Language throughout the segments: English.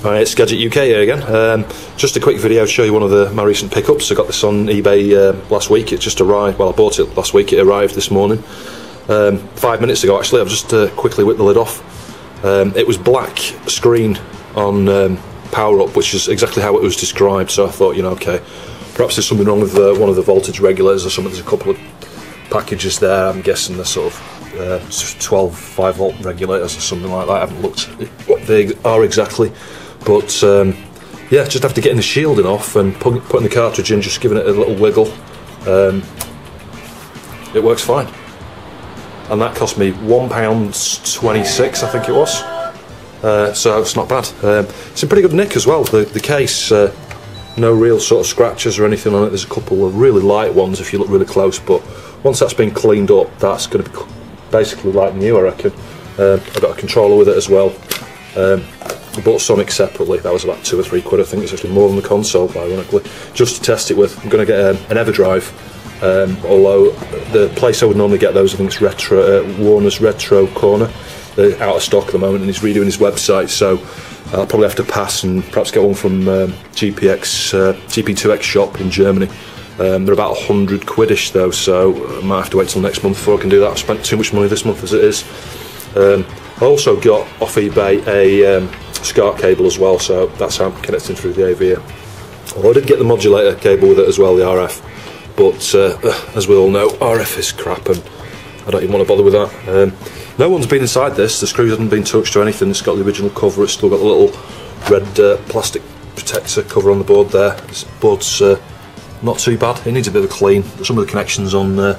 Hi, it's Gadget UK here again. Just a quick video to show you one of my recent pickups. I got this on eBay last week. It just arrived. Well, I bought it last week. It arrived this morning. 5 minutes ago, actually. I've just quickly whipped the lid off. It was black screen on power up, which is exactly how it was described. So I thought, you know, okay, perhaps there's something wrong with one of the voltage regulators or something. There's a couple of packages there. I'm guessing they're sort of 12 5-volt regulators or something like that. I haven't looked at what they are exactly. But yeah, just after getting the shielding off and putting the cartridge in, just giving it a little wiggle, it works fine. And that cost me £1.26, I think it was. So it's not bad. It's in pretty good nick as well. The case, no real sort of scratches or anything on it. There's a couple of really light ones if you look really close, but once that's been cleaned up, that's going to be basically like new, I reckon. I've got a controller with it as well. I bought Sonic separately. That was about £2 or £3. I think it's actually more than the console, ironically, just to test it with. I'm going to get an Everdrive, although the place I would normally get those, I think it's Warner's Retro Corner. They're out of stock at the moment, and he's redoing his website, so I'll probably have to pass and perhaps get one from GP2X shop in Germany. They're about £100-ish though, so I might have to wait till next month before I can do that. I've spent too much money this month as it is. I also got off eBay a SCART cable as well, so that's how I'm connecting through the AV. Although I did get the modulator cable with it as well, the RF, but as we all know, RF is crap and I don't even want to bother with that. No one's been inside this, the screws haven't been touched or anything. It's got the original cover, it's still got the little red plastic protector cover on the board there. This board's not too bad, it needs a bit of a clean. Some of the connections on that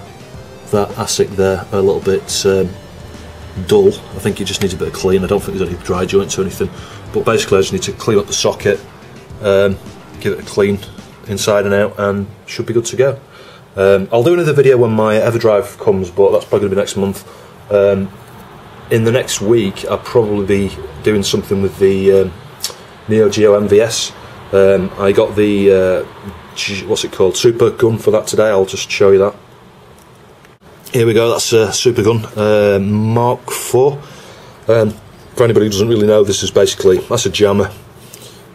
ASIC there are a little bit dull. I think it just needs a bit of clean. I don't think there's any dry joints or anything, but basically I just need to clean up the socket, give it a clean inside and out, and should be good to go. I'll do another video when my Everdrive comes, but that's probably going to be next month. In the next week I'll probably be doing something with the Neo Geo MVS. I got the what's it called, super gun for that today. I'll just show you that. Here we go, that's a super gun, Mark IV. For anybody who doesn't really know, this is basically, that's a jammer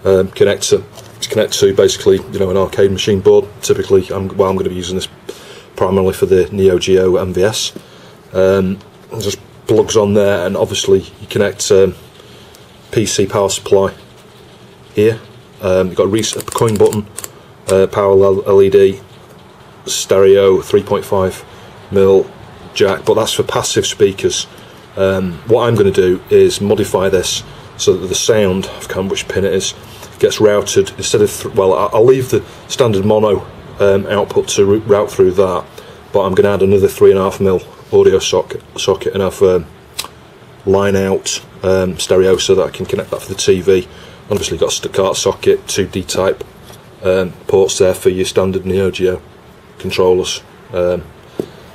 connector to connect to basically, you know, an arcade machine board. Typically, I'm going to be using this primarily for the Neo Geo MVS. It just plugs on there, and obviously you connect PC power supply here. You've got a coin button, power LED, stereo, 3.5mm jack, but that's for passive speakers. What I'm going to do is modify this so that the sound, I can't remember which pin it is, gets routed instead of well, I'll leave the standard mono output to route through that, but I'm going to add another 3.5mm audio socket and have line out stereo so that I can connect that for the TV. Obviously got a staccato socket, 2D type ports there for your standard Neo Geo controllers.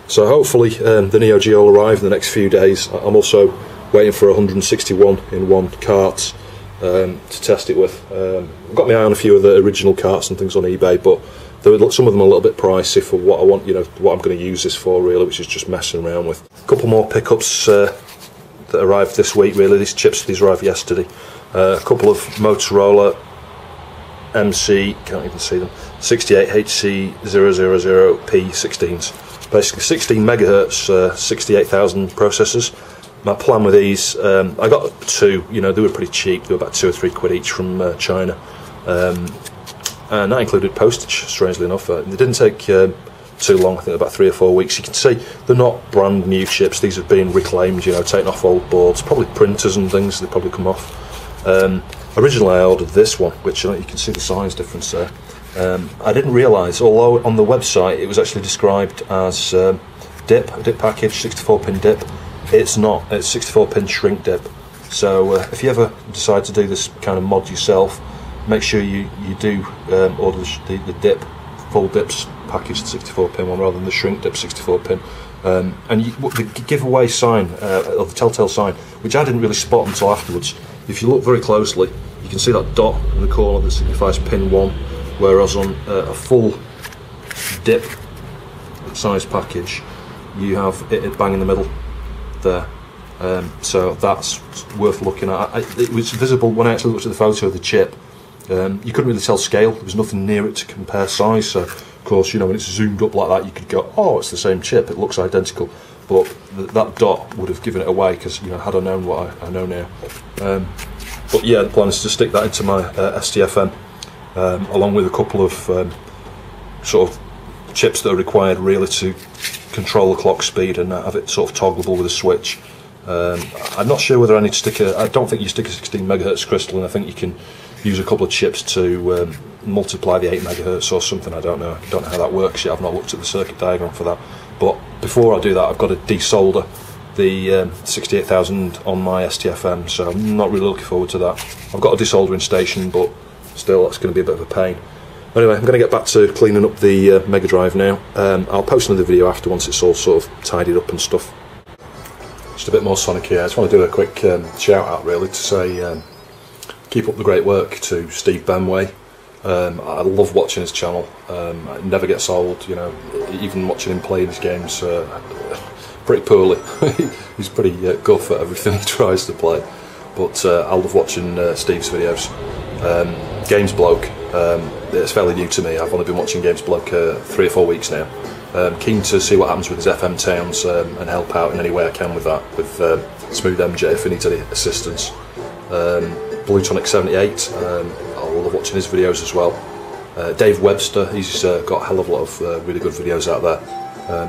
So hopefully the Neo Geo will arrive in the next few days. I'm also waiting for 161 in one cart to test it with. I've got my eye on a few of the original carts and things on eBay, but some of them are a little bit pricey for what I want, you know, what I'm going to use this for really, which is just messing around with. A couple more pickups that arrived this week really. These arrived yesterday. A couple of Motorola MC, can't even see them, 68HC000P16s. Basically 16 megahertz, 68,000 processors. My plan with these, I got two, you know, they were pretty cheap, they were about £2 or £3 each from China. And that included postage, strangely enough. They didn't take too long, I think about 3 or 4 weeks. You can see they're not brand new chips, these have been reclaimed, you know, taken off old boards, probably printers and things, they probably come off. Originally I ordered this one, which you can see the size difference there. I didn't realise, although on the website it was actually described as a dip package, 64-pin dip. It's not, it's 64-pin shrink dip. So if you ever decide to do this kind of mod yourself, make sure you do order the dip, full dips package, the 64-pin one, rather than the shrink dip 64-pin. And the giveaway sign, or the telltale sign, which I didn't really spot until afterwards, if you look very closely, you can see that dot in the corner that signifies pin 1, whereas on a full dip size package, you have it bang in the middle there. so that's worth looking at. It was visible when I actually looked at the photo of the chip. You couldn't really tell scale. There was nothing near it to compare size. So, of course, you know, when it's zoomed up like that, you could go, "Oh, it's the same chip. It looks identical." But that dot would have given it away, because, you know, had I known what I know now. But yeah, the plan is to stick that into my STFM, along with a couple of sort of chips that are required really to control the clock speed and have it sort of toggleable with a switch. I'm not sure whether I need to stick I don't think you stick a 16 megahertz crystal, and I think you can use a couple of chips to multiply the 8 megahertz or something. I don't know how that works yet. I've not looked at the circuit diagram for that. But before I do that, I've got to desolder the 68000 on my STFM, so I'm not really looking forward to that. I've got a desoldering station, but still, that's going to be a bit of a pain. Anyway, I'm going to get back to cleaning up the Megadrive now. I'll post another video after, once it's all sort of tidied up and stuff. Just a bit more Sonic here. I just want to do a quick shout out really to say keep up the great work to Steve Benway. I love watching his channel. It never gets old, you know, even watching him playing his games pretty poorly. He's pretty guff at everything he tries to play. But I love watching Steve's videos. Gamesbloke, it's fairly new to me. I've only been watching Gamesbloke 3 or 4 weeks now. Keen to see what happens with his FM towns and help out in any way I can with that, with Smooth MJ if he needs any assistance. Bluetonic78, I love watching his videos as well. Dave Webster, he's got a hell of a lot of really good videos out there.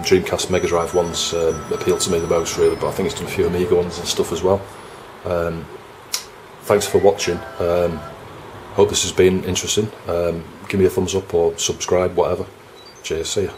Dreamcast Megadrive ones appeal to me the most really, but I think he's done a few Amiga ones and stuff as well. Thanks for watching. Hope this has been interesting. Give me a thumbs up or subscribe, whatever. Cheers, see ya.